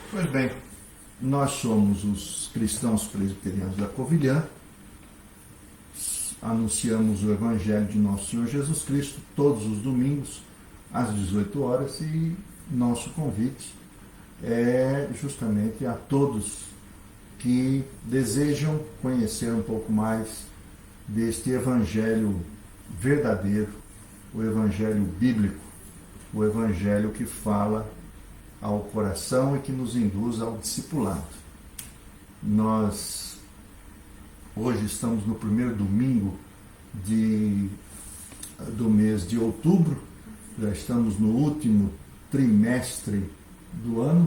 Pois bem, nós somos os cristãos presbiterianos da Covilhã, anunciamos o Evangelho de Nosso Senhor Jesus Cristo todos os domingos, às 18 horas, e nosso convite é justamente a todos que desejam conhecer um pouco mais deste Evangelho verdadeiro, o Evangelho bíblico, o Evangelho que fala ao coração e que nos induz ao discipulado. Nós hoje estamos no primeiro domingo do mês de outubro, já estamos no último trimestre do ano,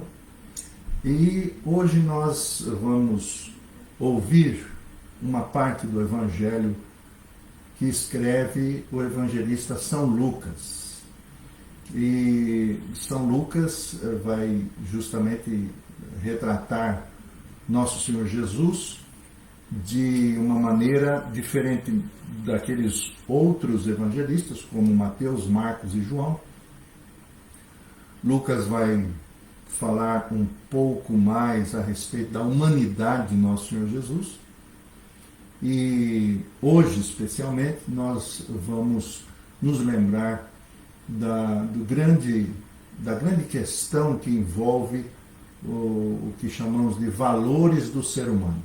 e hoje nós vamos ouvir uma parte do Evangelho que escreve o evangelista São Lucas. E São Lucas vai justamente retratar Nosso Senhor Jesus de uma maneira diferente daqueles outros evangelistas, como Mateus, Marcos e João. Lucas vai falar um pouco mais a respeito da humanidade de Nosso Senhor Jesus. E hoje, especialmente, nós vamos nos lembrar da grande questão que envolve o que chamamos de valores do ser humano.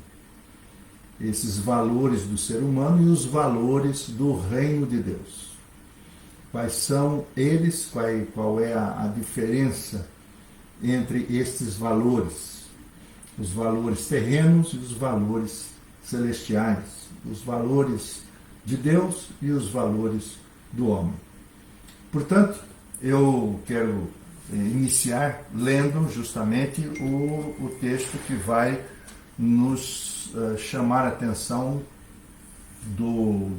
Esses valores do ser humano e os valores do reino de Deus. Quais são eles? Qual é a diferença entre estes valores? Os valores terrenos e os valores celestiais. Os valores de Deus e os valores do homem. Portanto, eu quero iniciar lendo justamente o texto que vai nos chamar a atenção do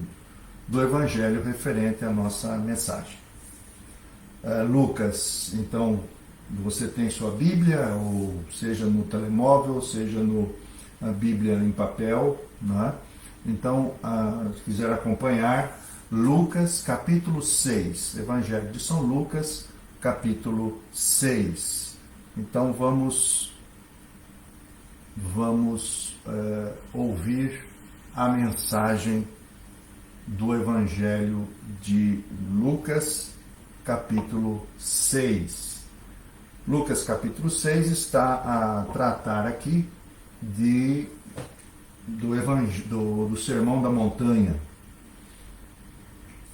Evangelho referente à nossa mensagem. Lucas, então, você tem sua Bíblia, ou seja no telemóvel, seja na Bíblia em papel, né? Então, se quiser acompanhar, Lucas, capítulo 6, Evangelho de São Lucas, capítulo 6. Então, vamos ouvir a mensagem do Evangelho de Lucas, capítulo 6. Lucas, capítulo 6, está a tratar aqui do Sermão da Montanha.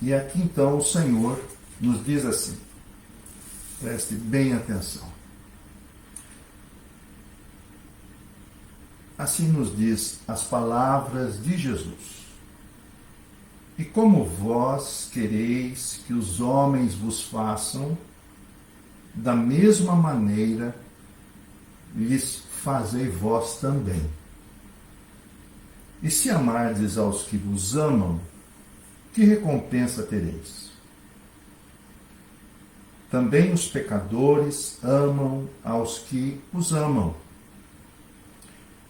E aqui então o Senhor nos diz assim, preste bem atenção. Assim nos diz as palavras de Jesus. E como vós quereis que os homens vos façam, da mesma maneira lhes fazei vós também. E se amardes aos que vos amam, que recompensa tereis? Também os pecadores amam aos que os amam.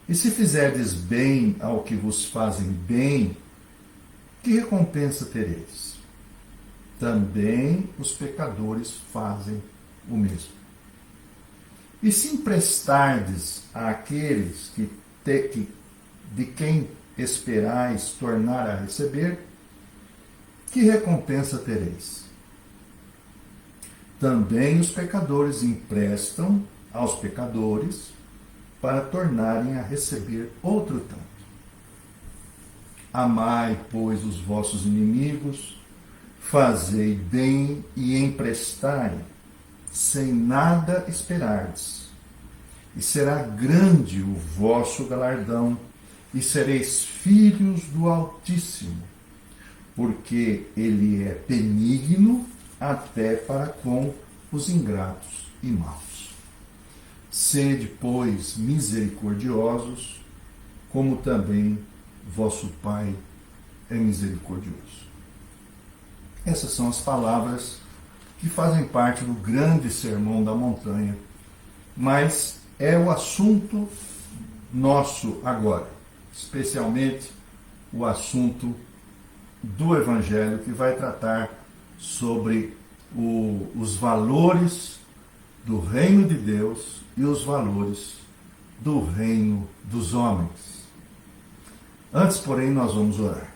E se fizerdes bem ao que vos fazem bem, que recompensa tereis? Também os pecadores fazem o mesmo. E se emprestardes àqueles de quem esperais tornar a receber, que recompensa tereis? Também os pecadores emprestam aos pecadores para tornarem a receber outro tanto. Amai, pois, os vossos inimigos, fazei bem e emprestai, sem nada esperardes. E será grande o vosso galardão, e sereis filhos do Altíssimo, porque ele é benigno até para com os ingratos e maus. Sede, pois, misericordiosos, como também vosso Pai é misericordioso. Essas são as palavras que fazem parte do grande Sermão da Montanha, mas é o assunto nosso agora, especialmente o assunto do Evangelho, que vai tratar sobre os valores do reino de Deus e os valores do reino dos homens. Antes, porém, nós vamos orar.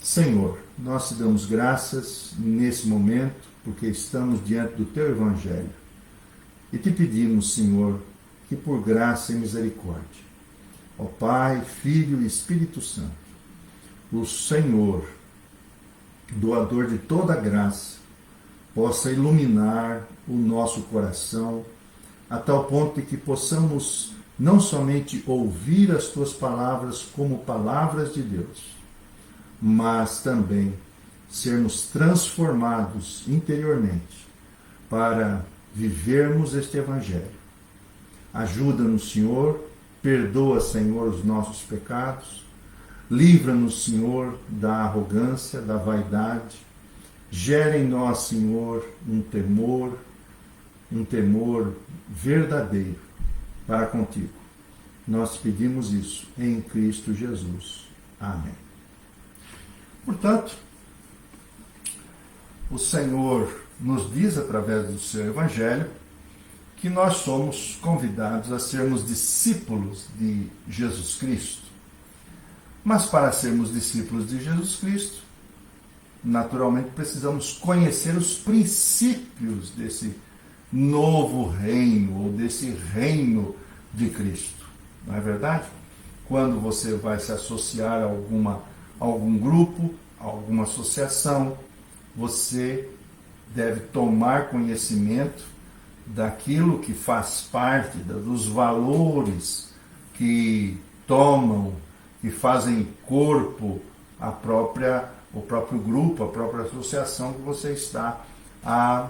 Senhor, nós te damos graças nesse momento, porque estamos diante do teu Evangelho. E te pedimos, Senhor, que por graça e misericórdia, ó Pai, Filho e Espírito Santo, o Senhor, doador de toda graça, possa iluminar o nosso coração a tal ponto de que possamos não somente ouvir as tuas palavras como palavras de Deus, mas também sermos transformados interiormente para vivermos este Evangelho. Ajuda-nos, Senhor, perdoa, Senhor, os nossos pecados, livra-nos, Senhor, da arrogância, da vaidade, gera em nós, Senhor, um temor verdadeiro para contigo. Nós pedimos isso em Cristo Jesus. Amém. Portanto, o Senhor nos diz, através do seu Evangelho, que nós somos convidados a sermos discípulos de Jesus Cristo. Mas para sermos discípulos de Jesus Cristo, naturalmente precisamos conhecer os princípios desse novo reino, ou desse reino de Cristo. Não é verdade? Quando você vai se associar a algum grupo, a alguma associação, você deve tomar conhecimento daquilo que faz parte, dos valores que tomam, que fazem corpo o próprio grupo, a própria associação que você está a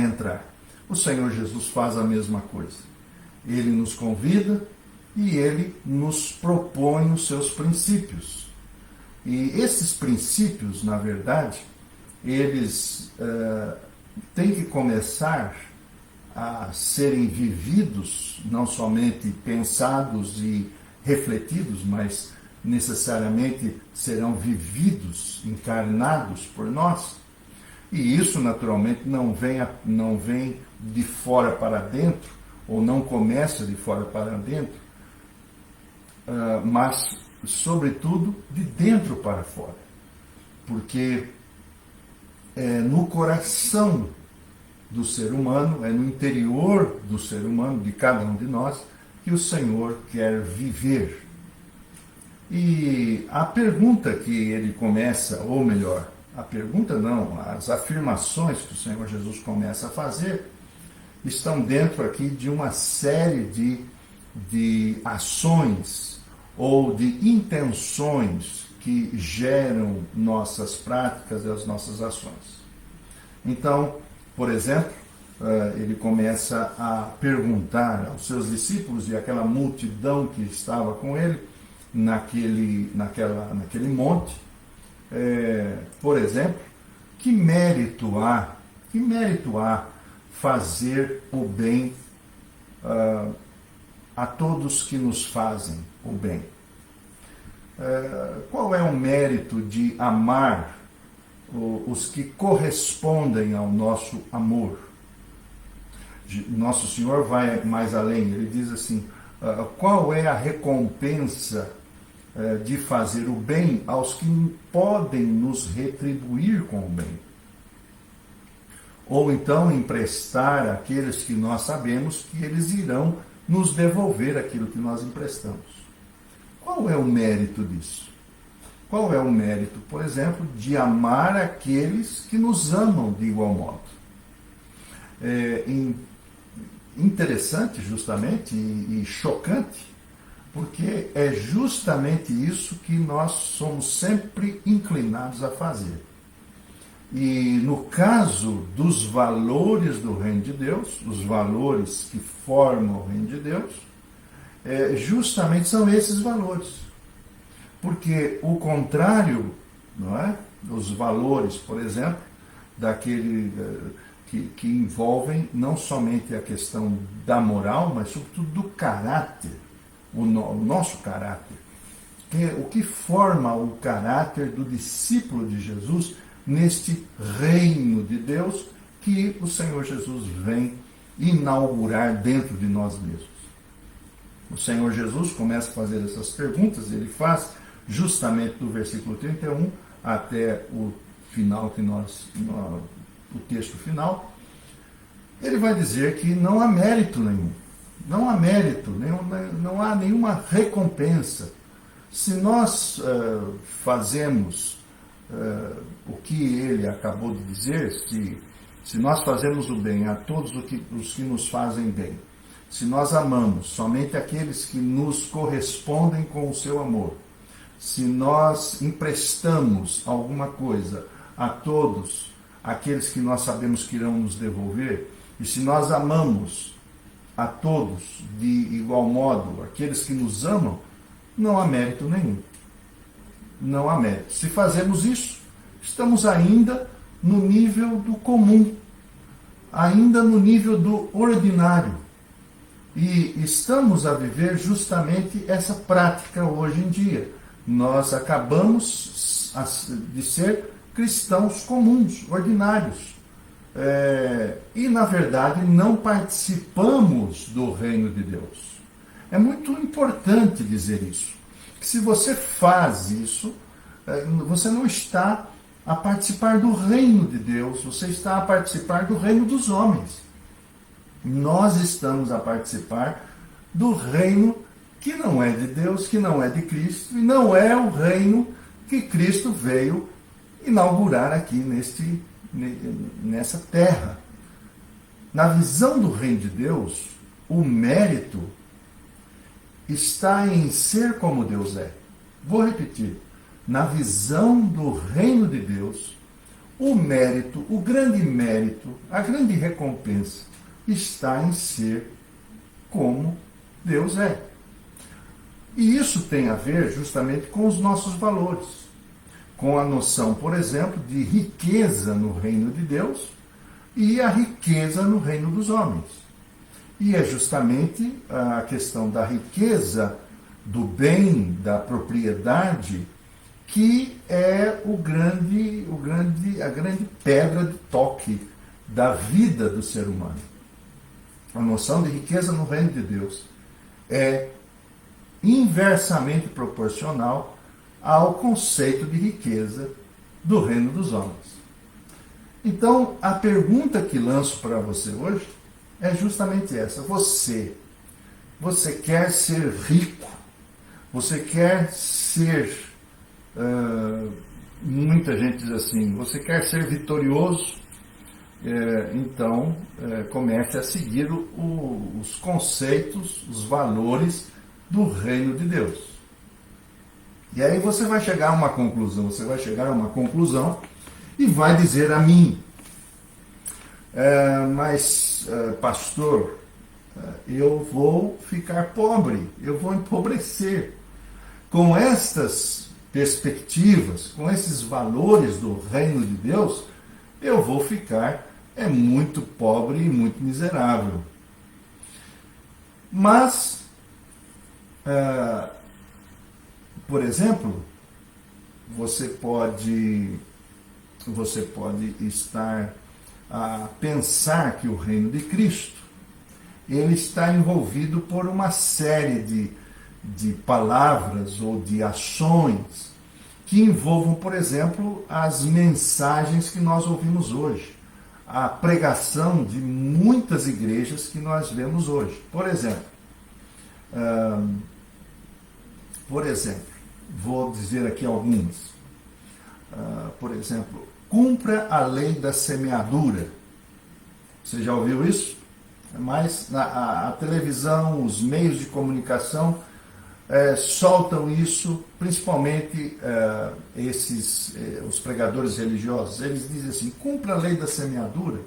entrar. O Senhor Jesus faz a mesma coisa. Ele nos convida e ele nos propõe os seus princípios. E esses princípios, na verdade, eles têm que começar a serem vividos, não somente pensados e refletidos, mas necessariamente serão vividos, encarnados por nós. E isso, naturalmente, não vem de fora para dentro, ou não começa de fora para dentro, mas, sobretudo, de dentro para fora. Porque é no coração do ser humano, é no interior do ser humano, de cada um de nós, que o Senhor quer viver. E a pergunta que ele começa, ou melhor, a pergunta não, as afirmações que o Senhor Jesus começa a fazer, estão dentro aqui de uma série de ações ou de intenções que geram nossas práticas e as nossas ações. Então, por exemplo, ele começa a perguntar aos seus discípulos e àquela multidão que estava com ele naquele monte, por exemplo, que mérito há fazer o bem a todos que nos fazem o bem? Qual é o mérito de amar os que correspondem ao nosso amor? Nosso Senhor vai mais além, ele diz assim, qual é a recompensa de fazer o bem aos que podem nos retribuir com o bem? Ou então emprestar àqueles que nós sabemos que eles irão nos devolver aquilo que nós emprestamos. Qual é o mérito disso? Qual é o mérito, por exemplo, de amar aqueles que nos amam de igual modo? Interessante, justamente, e chocante, porque é justamente isso que nós somos sempre inclinados a fazer. E no caso dos valores do Reino de Deus, os valores que formam o Reino de Deus, justamente são esses valores. Porque o contrário, não é? Os valores, por exemplo, daquele que envolvem não somente a questão da moral, mas sobretudo do caráter, o nosso caráter. O que forma o caráter do discípulo de Jesus neste reino de Deus, que o Senhor Jesus vem inaugurar dentro de nós mesmos? O Senhor Jesus começa a fazer essas perguntas, ele faz justamente do versículo 31 até o final, o texto final. Ele vai dizer que não há mérito nenhum, não há mérito, não há nenhuma recompensa. Se nós fazemos o que ele acabou de dizer, se nós fazemos o bem a todos os que nos fazem bem, se nós amamos somente aqueles que nos correspondem com o seu amor, se nós emprestamos alguma coisa a todos aqueles que nós sabemos que irão nos devolver, e se nós amamos a todos de igual modo aqueles que nos amam, não há mérito nenhum. Não há mérito. Se fazemos isso, estamos ainda no nível do comum, ainda no nível do ordinário. E estamos a viver justamente essa prática hoje em dia. Nós acabamos de ser cristãos comuns, ordinários. E, na verdade, não participamos do reino de Deus. É muito importante dizer isso. Que se você faz isso, você não está a participar do reino de Deus, você está a participar do reino dos homens. Nós estamos a participar do reino que não é de Deus, que não é de Cristo, e não é o reino que Cristo veio inaugurar aqui nessa terra. Na visão do reino de Deus, o mérito está em ser como Deus é. Vou repetir. Na visão do reino de Deus, o mérito, o grande mérito, a grande recompensa está em ser como Deus é. E isso tem a ver justamente com os nossos valores, com a noção, por exemplo, de riqueza no reino de Deus e a riqueza no reino dos homens. E é justamente a questão da riqueza, do bem, da propriedade, que é a grande pedra de toque da vida do ser humano. A noção de riqueza no reino de Deus é inversamente proporcional ao conceito de riqueza do reino dos homens. Então, a pergunta que lanço para você hoje é justamente essa. Você quer ser rico? Você quer ser, muita gente diz assim, você quer ser vitorioso? Então, comece a seguir os conceitos, os valores do reino de Deus. E aí você vai chegar a uma conclusão, e vai dizer a mim, mas pastor, eu vou ficar pobre, eu vou empobrecer. Com estas perspectivas, com esses valores do reino de Deus, eu vou ficar muito pobre e muito miserável. Mas, por exemplo, você pode estar a pensar que o reino de Cristo ele está envolvido por uma série de palavras ou de ações que envolvam, por exemplo, as mensagens que nós ouvimos hoje, a pregação de muitas igrejas que nós vemos hoje. Por exemplo, vou dizer aqui algumas. Por exemplo, cumpra a lei da semeadura. Você já ouviu isso? Mas a televisão, os meios de comunicação soltam isso, principalmente os pregadores religiosos. Eles dizem assim, cumpra a lei da semeadura,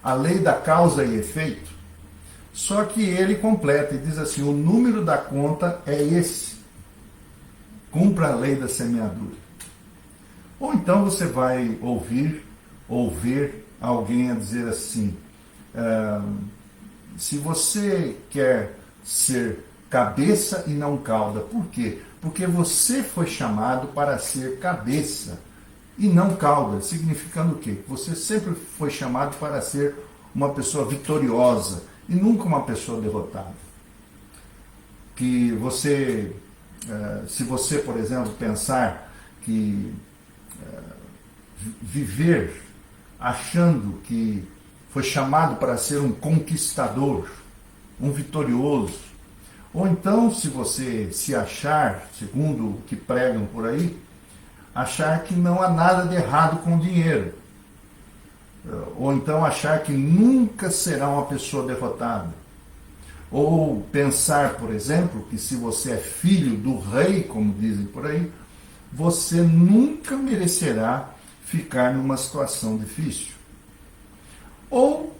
a lei da causa e efeito. Só que ele completa e diz assim, o número da conta é esse. Cumpra a lei da semeadura. Ou então você vai ouvir alguém a dizer assim, se você quer ser cabeça e não cauda, por quê? Porque você foi chamado para ser cabeça e não cauda, significando o quê? Você sempre foi chamado para ser uma pessoa vitoriosa e nunca uma pessoa derrotada. Que você, se você, por exemplo, pensar que viver achando que foi chamado para ser um conquistador, um vitorioso, ou então, se você se achar, segundo o que pregam por aí, achar que não há nada de errado com o dinheiro, ou então achar que nunca será uma pessoa derrotada, ou pensar, por exemplo, que se você é filho do rei, como dizem por aí, você nunca merecerá ficar numa situação difícil. Ou,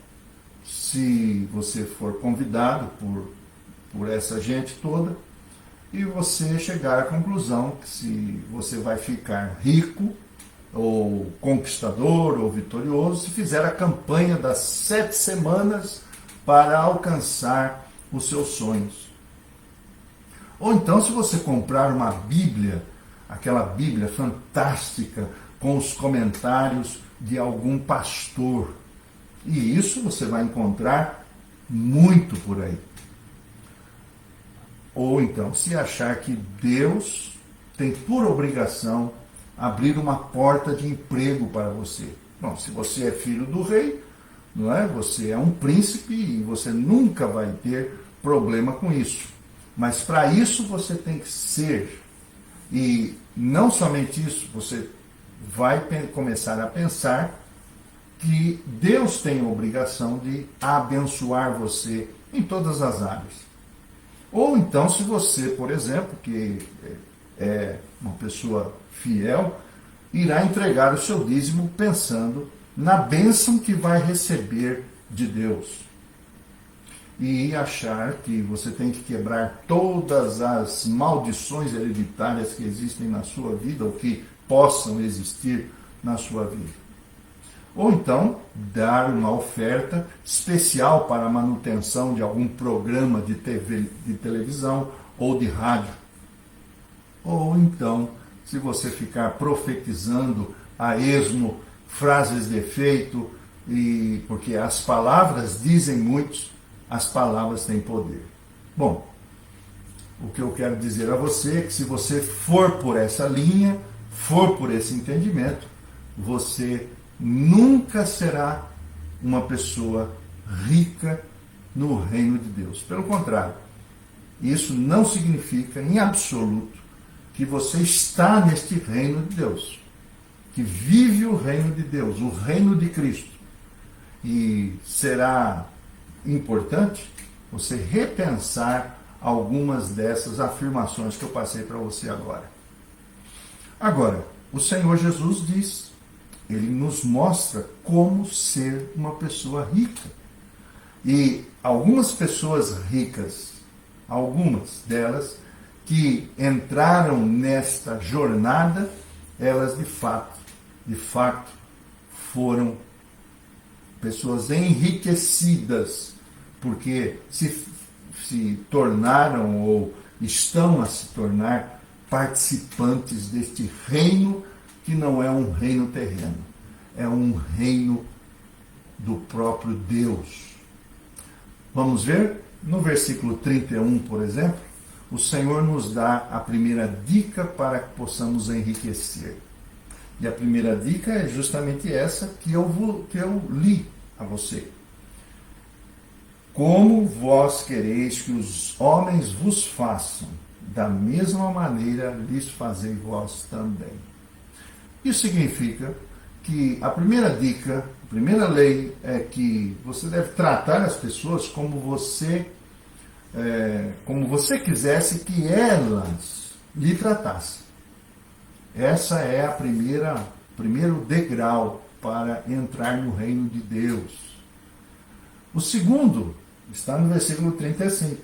se você for convidado por essa gente toda, e você chegar à conclusão que se você vai ficar rico, ou conquistador, ou vitorioso, se fizer a campanha das 7 semanas para alcançar os seus sonhos. Ou então, se você comprar uma Bíblia, aquela Bíblia fantástica, com os comentários de algum pastor. E isso você vai encontrar muito por aí. Ou então, se achar que Deus tem por obrigação abrir uma porta de emprego para você. Bom, se você é filho do rei, não é? Você é um príncipe e você nunca vai ter problema com isso. Mas para isso você tem que ser. E não somente isso, você vai começar a pensar que Deus tem a obrigação de abençoar você em todas as áreas. Ou então, se você, por exemplo, que é uma pessoa fiel, irá entregar o seu dízimo pensando na bênção que vai receber de Deus. E achar que você tem que quebrar todas as maldições hereditárias que existem na sua vida, ou que possam existir na sua vida. Ou então, dar uma oferta especial para a manutenção de algum programa de TV, de televisão ou de rádio. Ou então, se você ficar profetizando a esmo frases de efeito, porque as palavras dizem muitos, as palavras têm poder. Bom, o que eu quero dizer a você é que se você for por essa linha, for por esse entendimento, você nunca será uma pessoa rica no reino de Deus. Pelo contrário, isso não significa em absoluto que você está neste reino de Deus, que vive o reino de Deus, o reino de Cristo. E será importante você repensar algumas dessas afirmações que eu passei para você agora. Agora, o Senhor Jesus diz, ele nos mostra como ser uma pessoa rica. E algumas pessoas ricas, algumas delas que entraram nesta jornada, elas de fato foram pessoas enriquecidas, porque se tornaram ou estão a se tornar participantes deste reino que não é um reino terreno, é um reino do próprio Deus. Vamos ver? No versículo 31, por exemplo, o Senhor nos dá a primeira dica para que possamos enriquecer. E a primeira dica é justamente essa que eu li a você. Como vós quereis que os homens vos façam, da mesma maneira lhes fazei vós também. Isso significa que a primeira dica, a primeira lei é que você deve tratar as pessoas como você quisesse que elas lhe tratassem. Essa é o primeiro degrau para entrar no reino de Deus. O segundo está no versículo 35.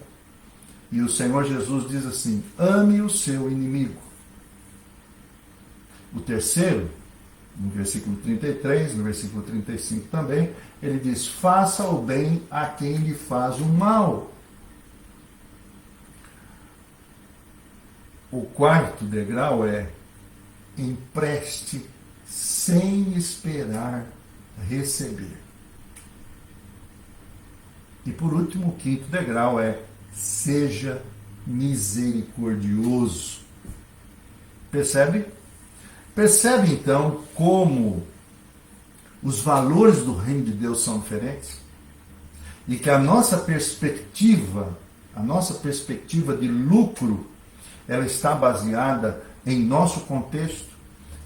E o Senhor Jesus diz assim: ame o seu inimigo. O terceiro, no versículo 33, no versículo 35 também, ele diz: faça o bem a quem lhe faz o mal. O quarto degrau é: empreste sem esperar receber. E por último, o quinto degrau é: seja misericordioso. Percebe? Percebe então como os valores do reino de Deus são diferentes? E que a nossa perspectiva de lucro, ela está baseada em nosso contexto,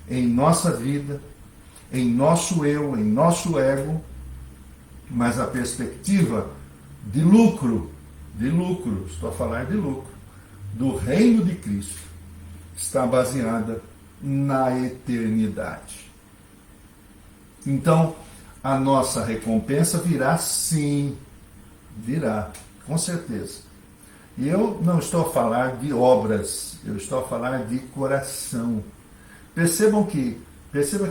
em nossa vida, em nosso eu, em nosso ego, mas a perspectiva de lucro, estou a falar de lucro, do reino de Cristo, está baseada na eternidade. Então, a nossa recompensa virá sim, virá, com certeza. E eu não estou a falar de obras, eu estou a falar de coração. Perceba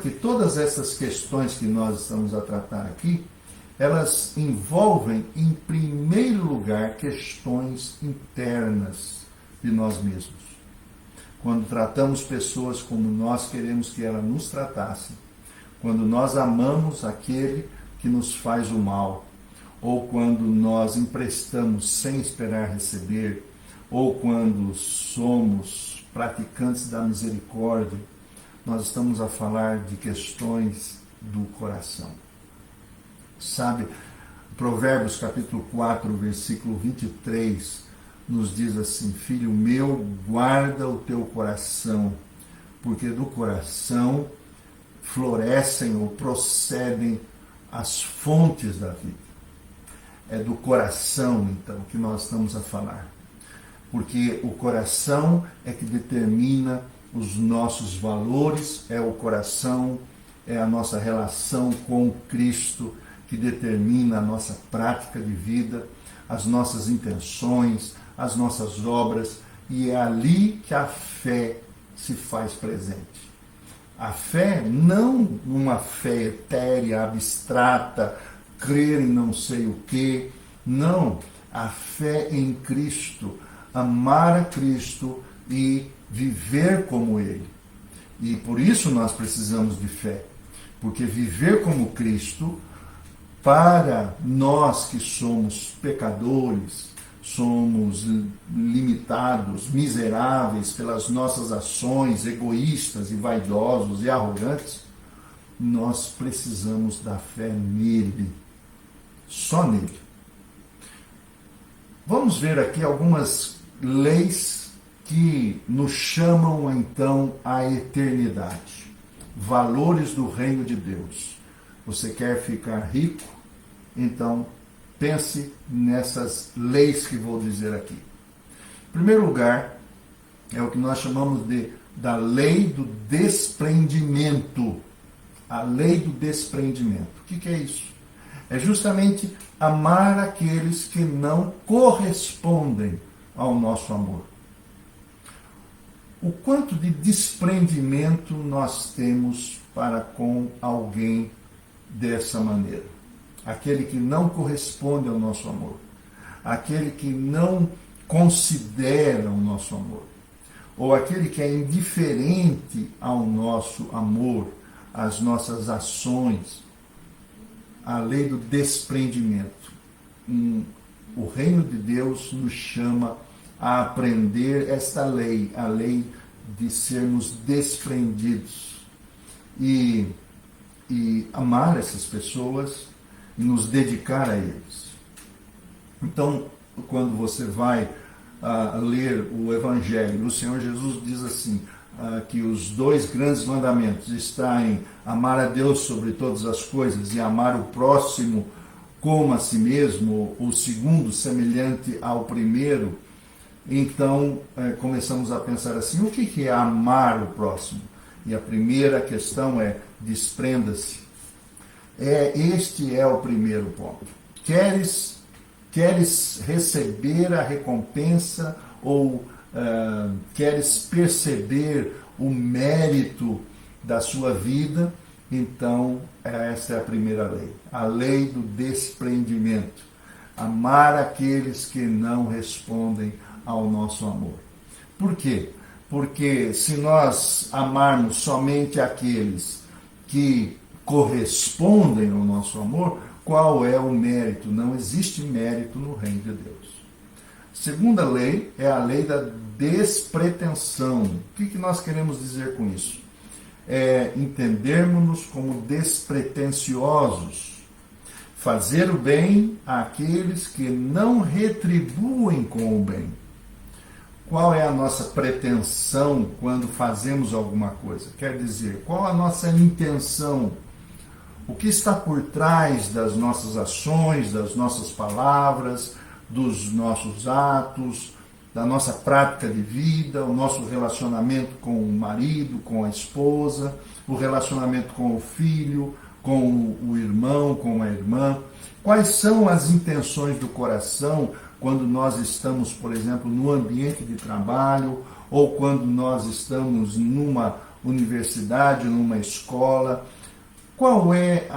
que todas essas questões que nós estamos a tratar aqui, elas envolvem, em primeiro lugar, questões internas de nós mesmos. Quando tratamos pessoas como nós queremos que elas nos tratassem, quando nós amamos aquele que nos faz o mal, ou quando nós emprestamos sem esperar receber, ou quando somos praticantes da misericórdia, nós estamos a falar de questões do coração. Sabe, Provérbios capítulo 4, versículo 23, nos diz assim: filho meu, guarda o teu coração, porque do coração florescem ou procedem as fontes da vida. É do coração, então, que nós estamos a falar. Porque o coração é que determina os nossos valores, é o coração, é a nossa relação com Cristo, que determina a nossa prática de vida, as nossas intenções, as nossas obras, e é ali que a fé se faz presente. A fé, não uma fé etérea, abstrata, crer em não sei o quê, não, a fé em Cristo, amar a Cristo e viver como Ele. E por isso nós precisamos de fé, porque viver como Cristo, para nós que somos pecadores, somos limitados, miseráveis pelas nossas ações, egoístas e vaidosos e arrogantes, nós precisamos da fé nele, só nele. Vamos ver aqui algumas leis que nos chamam então à eternidade. Valores do reino de Deus. Você quer ficar rico? Então, pense nessas leis que vou dizer aqui. Em primeiro lugar, é o que nós chamamos da lei do desprendimento. A lei do desprendimento. O que é isso? É justamente amar aqueles que não correspondem ao nosso amor. O quanto de desprendimento nós temos para com alguém dessa maneira? Aquele que não corresponde ao nosso amor. Aquele que não considera o nosso amor. Ou aquele que é indiferente ao nosso amor, às nossas ações. A lei do desprendimento. O reino de Deus nos chama a aprender esta lei, a lei de sermos desprendidos e amar essas pessoas e nos dedicar a eles. Então, quando você vai ler o Evangelho, o Senhor Jesus diz assim, que os 2 grandes mandamentos estão em amar a Deus sobre todas as coisas e amar o próximo como a si mesmo, o segundo semelhante ao primeiro. Então, começamos a pensar assim, o que é amar o próximo? E a primeira questão é, desprenda-se. Este é o primeiro ponto. Queres receber a recompensa ou queres perceber o mérito da sua vida? Então, essa é a primeira lei. A lei do desprendimento. Amar aqueles que não respondem ao nosso amor. Por quê? Porque se nós amarmos somente aqueles que correspondem ao nosso amor, qual é o mérito? Não existe mérito no reino de Deus. Segunda lei é a lei da despretensão. O que nós queremos dizer com isso? É entendermos-nos como despretensiosos. Fazer o bem àqueles que não retribuem com o bem. Qual é a nossa pretensão quando fazemos alguma coisa? Quer dizer, qual a nossa intenção? O que está por trás das nossas ações, das nossas palavras, dos nossos atos, da nossa prática de vida, o nosso relacionamento com o marido, com a esposa, o relacionamento com o filho, com o irmão, com a irmã? Quais são as intenções do coração quando nós estamos, por exemplo, no ambiente de trabalho, ou quando nós estamos numa universidade, numa escola? Qual é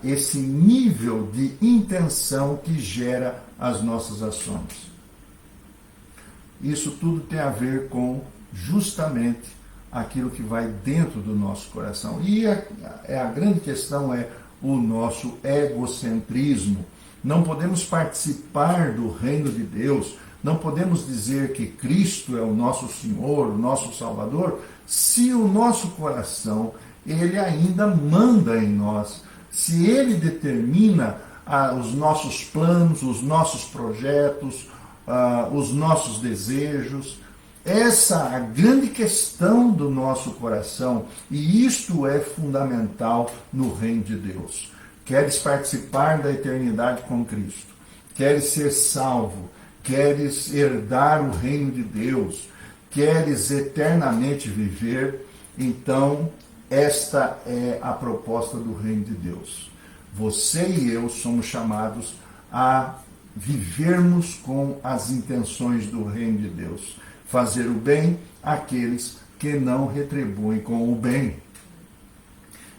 esse nível de intenção que gera as nossas ações? Isso tudo tem a ver com justamente aquilo que vai dentro do nosso coração. E a grande questão é o nosso egocentrismo. Não podemos participar do reino de Deus, não podemos dizer que Cristo é o nosso Senhor, o nosso Salvador, se o nosso coração, ele ainda manda em nós, se ele determina os nossos planos, os nossos projetos, os nossos desejos. Essa é a grande questão do nosso coração, e isto é fundamental no reino de Deus. Queres participar da eternidade com Cristo? Queres ser salvo? Queres herdar o reino de Deus? Queres eternamente viver? Então, esta é a proposta do reino de Deus. Você e eu somos chamados a vivermos com as intenções do reino de Deus. Fazer o bem àqueles que não retribuem com o bem.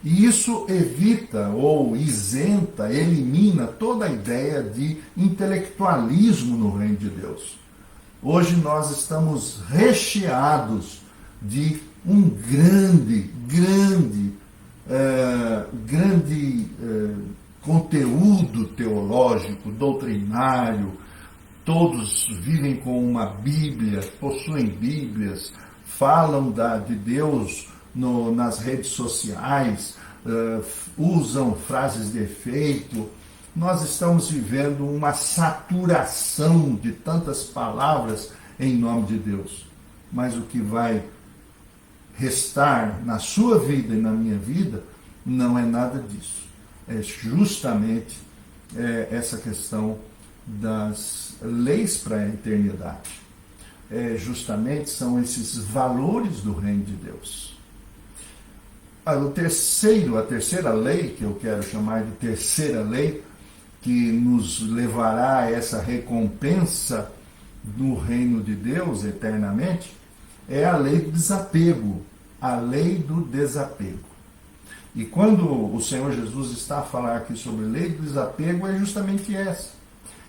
E isso evita ou isenta, elimina toda a ideia de intelectualismo no reino de Deus. Hoje nós estamos recheados de um grande conteúdo teológico, doutrinário. Todos vivem com uma Bíblia, possuem Bíblias, falam de Deus nas redes sociais, usam frases de efeito. Nós estamos vivendo uma saturação de tantas palavras em nome de Deus. Mas o que vai restar na sua vida e na minha vida não é nada disso. É justamente essa questão das leis para a eternidade. Justamente são esses valores do reino de Deus. A terceira lei, que eu quero chamar de terceira lei, que nos levará a essa recompensa no reino de Deus eternamente, é a lei do desapego. A lei do desapego. E quando o Senhor Jesus está a falar aqui sobre lei do desapego, é justamente essa.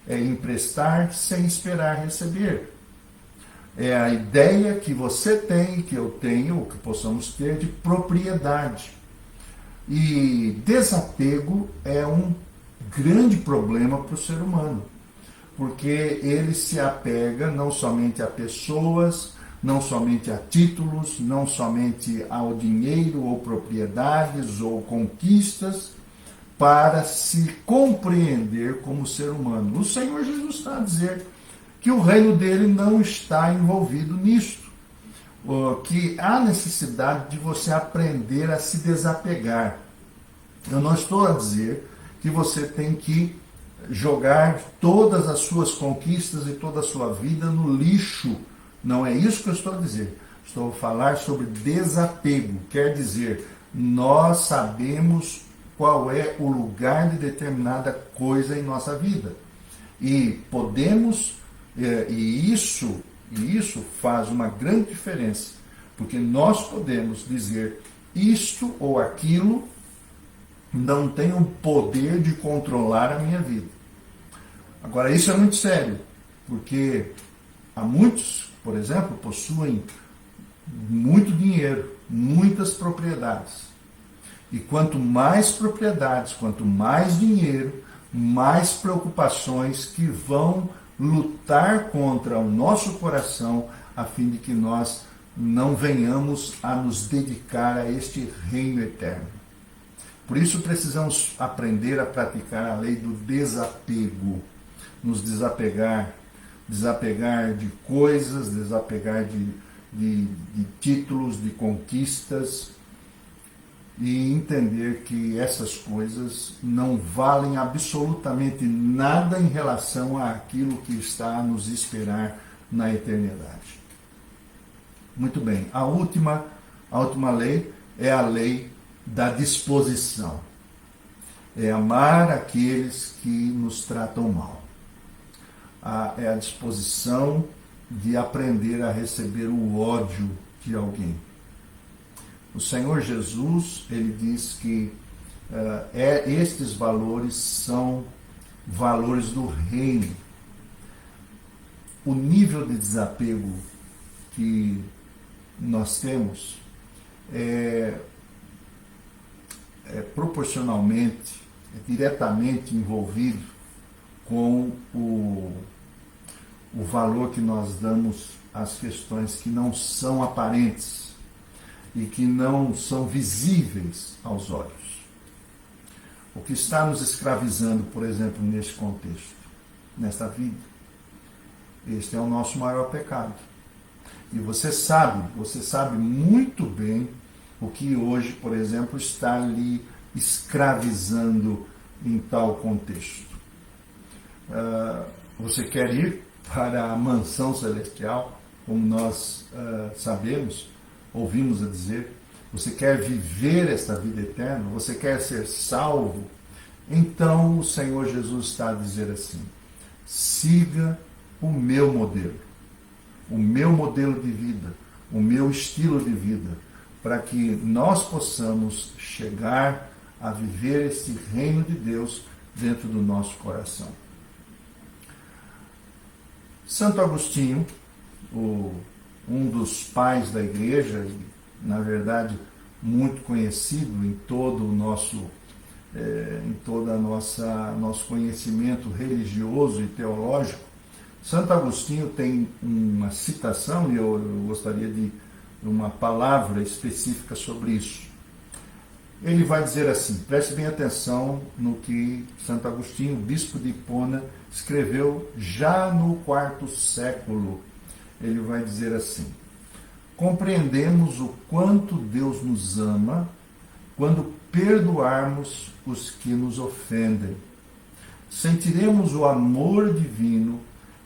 É emprestar sem esperar receber. É a ideia que você tem, que eu tenho, ou que possamos ter, de propriedade. E desapego é um grande problema para o ser humano, porque ele se apega não somente a pessoas, não somente a títulos, não somente ao dinheiro ou propriedades ou conquistas, para se compreender como ser humano. O Senhor Jesus está a dizer que o reino dele não está envolvido nisto, que há necessidade de você aprender a se desapegar. Eu não estou a dizer que você tem que jogar todas as suas conquistas e toda a sua vida no lixo. Não é isso que eu estou a dizer. Estou a falar sobre desapego. Quer dizer, nós sabemos qual é o lugar de determinada coisa em nossa vida. E podemos, e isso faz uma grande diferença, porque nós podemos dizer isto ou aquilo não tem o poder de controlar a minha vida. Agora, isso é muito sério, porque há muitos, por exemplo, possuem muito dinheiro, muitas propriedades. E quanto mais propriedades, quanto mais dinheiro, mais preocupações que vão lutar contra o nosso coração, a fim de que nós não venhamos a nos dedicar a este reino eterno. Por isso precisamos aprender a praticar a lei do desapego, nos desapegar de coisas, desapegar de títulos, de conquistas, e entender que essas coisas não valem absolutamente nada em relação àquilo que está a nos esperar na eternidade. Muito bem, a última lei é a lei da disposição. É amar aqueles que nos tratam mal. É a disposição de aprender a receber o ódio de alguém. O Senhor Jesus, ele diz que estes valores são valores do reino. O nível de desapego que nós temos é proporcionalmente, diretamente envolvido com o valor que nós damos às questões que não são aparentes e que não são visíveis aos olhos. O que está nos escravizando, por exemplo, neste contexto, nesta vida, este é o nosso maior pecado. E você sabe muito bem o que hoje, por exemplo, está lhe escravizando em tal contexto. Você quer ir para a mansão celestial, como nós sabemos, ouvimos a dizer, você quer viver esta vida eterna, você quer ser salvo, então o Senhor Jesus está a dizer assim: siga o meu modelo de vida, o meu estilo de vida, para que nós possamos chegar a viver esse reino de Deus dentro do nosso coração. Santo Agostinho, um dos pais da igreja, e, na verdade, muito conhecido em todo o nosso nosso conhecimento religioso e teológico, Santo Agostinho tem uma citação, e eu gostaria de uma palavra específica sobre isso. Ele vai dizer assim, preste bem atenção no que Santo Agostinho, bispo de Hipona, escreveu já no IV século. Ele vai dizer assim: compreendemos o quanto Deus nos ama quando perdoarmos os que nos ofendem. Sentiremos o amor divino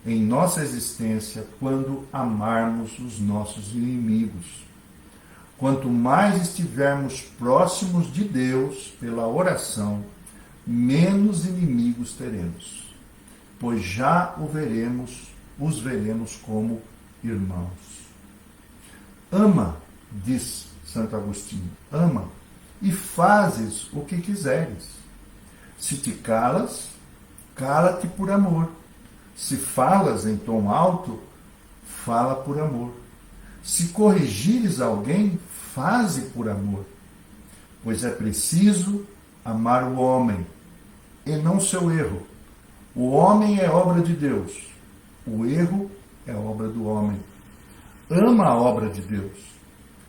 em nossa existência quando amarmos os nossos inimigos. Quanto mais estivermos próximos de Deus pela oração, menos inimigos teremos, pois já os veremos como irmãos. Ama, diz Santo Agostinho, ama e fazes o que quiseres. Se te calas, cala-te por amor. Se falas em tom alto, fala por amor. Se corrigires alguém, faze por amor. Pois é preciso amar o homem, e não seu erro. O homem é obra de Deus. O erro é obra do homem. Ama a obra de Deus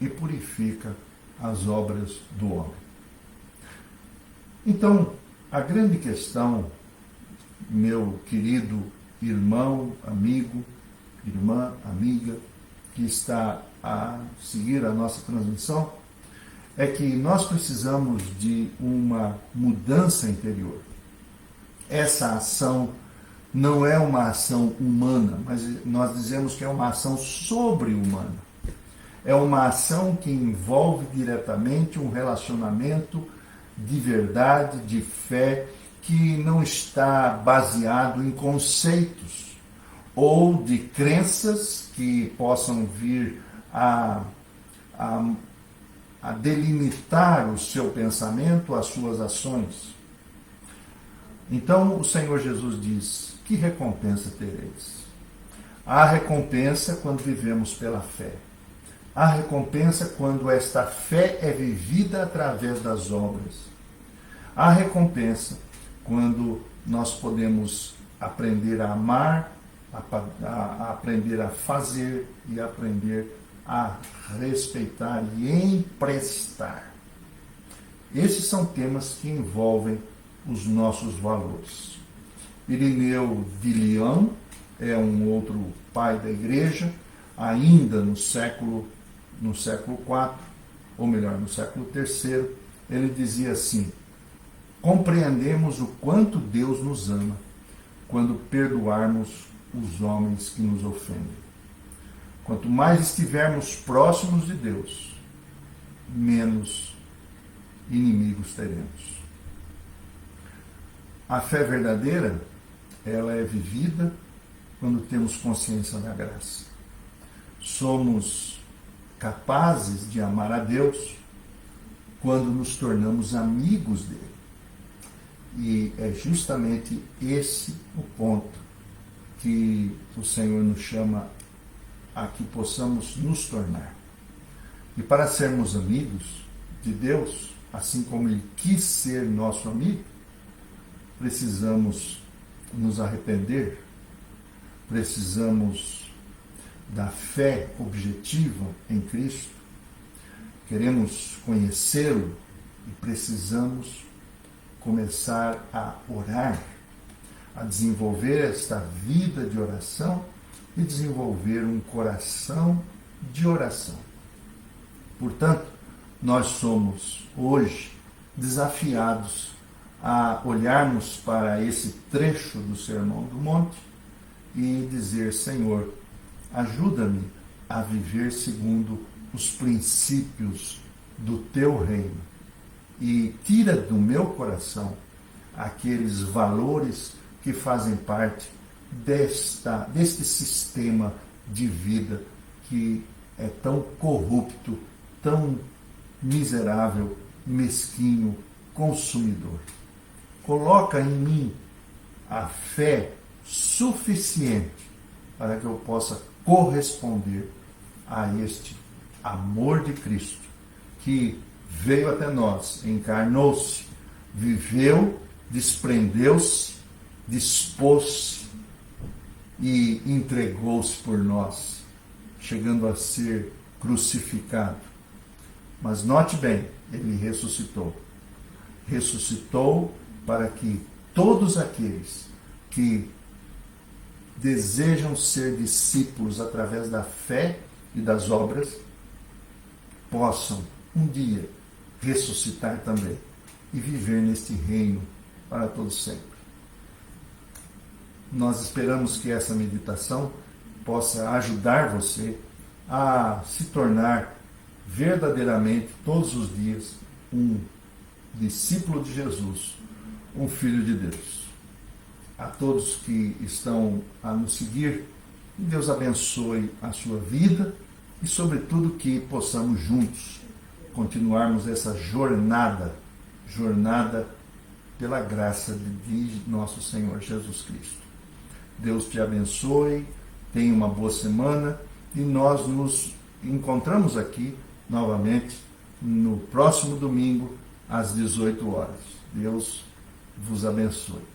e purifica as obras do homem. Então, a grande questão, meu querido irmão, amigo, irmã, amiga, que está a seguir a nossa transmissão, é que nós precisamos de uma mudança interior. Essa ação não é uma ação humana, mas nós dizemos que é uma ação sobre-humana. É uma ação que envolve diretamente um relacionamento de verdade, de fé, que não está baseado em conceitos ou de crenças que possam vir a delimitar o seu pensamento, as suas ações. Então o Senhor Jesus diz: que recompensa tereis? Há recompensa quando vivemos pela fé. Há recompensa quando esta fé é vivida através das obras. Há recompensa quando nós podemos aprender a amar, a aprender a fazer e aprender a respeitar e emprestar. Esses são temas que envolvem os nossos valores. Irineu de Lyon é um outro pai da igreja, ainda no século IV, ou melhor, no século III, ele dizia assim: compreendemos o quanto Deus nos ama quando perdoarmos os homens que nos ofendem. Quanto mais estivermos próximos de Deus, menos inimigos teremos. A fé verdadeira, ela é vivida quando temos consciência da graça. Somos capazes de amar a Deus quando nos tornamos amigos dele. E é justamente esse o ponto que o Senhor nos chama a que possamos nos tornar. E para sermos amigos de Deus, assim como Ele quis ser nosso amigo, precisamos nos arrepender, precisamos da fé objetiva em Cristo, queremos conhecê-lo e precisamos começar a orar, a desenvolver esta vida de oração e desenvolver um coração de oração. Portanto, nós somos hoje desafiados a olharmos para esse trecho do Sermão do Monte e dizer: Senhor, ajuda-me a viver segundo os princípios do teu reino e tira do meu coração aqueles valores que fazem parte deste sistema de vida que é tão corrupto, tão miserável, mesquinho, consumidor. Coloca em mim a fé suficiente para que eu possa corresponder a este amor de Cristo, que veio até nós, encarnou-se, viveu, desprendeu-se, dispôs-se e entregou-se por nós, chegando a ser crucificado. Mas note bem, ele ressuscitou. Ressuscitou para que todos aqueles que desejam ser discípulos através da fé e das obras possam um dia ressuscitar também e viver neste reino para todos sempre. Nós esperamos que essa meditação possa ajudar você a se tornar verdadeiramente, todos os dias, um discípulo de Jesus, um filho de Deus. A todos que estão a nos seguir, que Deus abençoe a sua vida e, sobretudo, que possamos juntos continuarmos essa jornada pela graça de nosso Senhor Jesus Cristo. Deus te abençoe, tenha uma boa semana e nós nos encontramos aqui novamente no próximo domingo às 18 horas. Deus vos abençoe.